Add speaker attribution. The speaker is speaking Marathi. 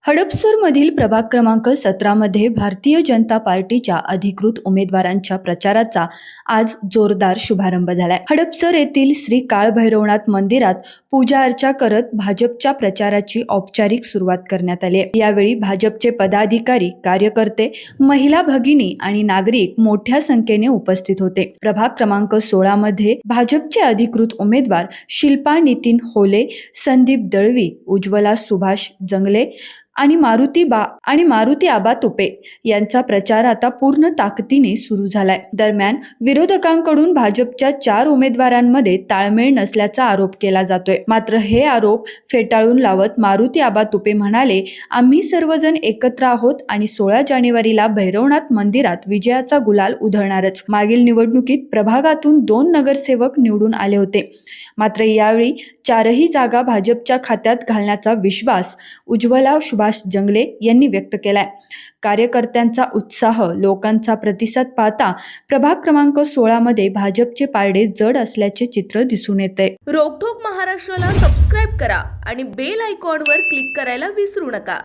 Speaker 1: हडपसरमधील प्रभाग क्रमांक 17 मध्ये भारतीय जनता पार्टीच्या अधिकृत उमेदवारांच्या प्रचाराचा आज जोरदार शुभारंभ झालाय। हडपसर येथील श्री काळभैरवनाथ मंदिरात पूजा अर्चा करत भाजपच्या प्रचाराची औपचारिक सुरुवात करण्यात आली आहे। यावेळी भाजपचे पदाधिकारी, कार्यकर्ते, महिला भगिनी आणि नागरिक मोठ्या संख्येने उपस्थित होते। प्रभाग क्रमांक 16 मध्ये भाजपचे अधिकृत उमेदवार शिल्पा नितीन होले, संदीप दळवी, उज्ज्वला सुभाष जंगले आणि मारुती आबा तुपे यांचा प्रचार आता पूर्ण ताकदीने सुरू झालाय। दरम्यान विरोधकांकडून भाजपच्या 4 उमेदवारांमध्ये ताळमेळ नसल्याचा आरोप केला जातोय। मात्र हे आरोप फेटाळून लावत मारुती आबा तुपे म्हणाले, आम्ही सर्वजण एकत्र आहोत आणि 16 जानेवारीला भैरवनाथ मंदिरात विजयाचा गुलाल उधळणारच। मागील निवडणुकीत प्रभागातून 2 नगरसेवक निवडून आले होते, मात्र यावेळी 4ही जागा भाजपच्या खात्यात घालण्याचा विश्वास उज्ज्वला सुभाष जंगले यांनी व्यक्त केलाय। कार्यकर्त्यांचा उत्साह, लोकांचा प्रतिसाद पाहता प्रभाग क्रमांक 16 मध्ये भाजपचे पारडे जड असल्याचे चित्र दिसून येते।
Speaker 2: रोकठोक महाराष्ट्राला सबस्क्राईब करा आणि बेल आयकॉनवर क्लिक करायला विसरू नका।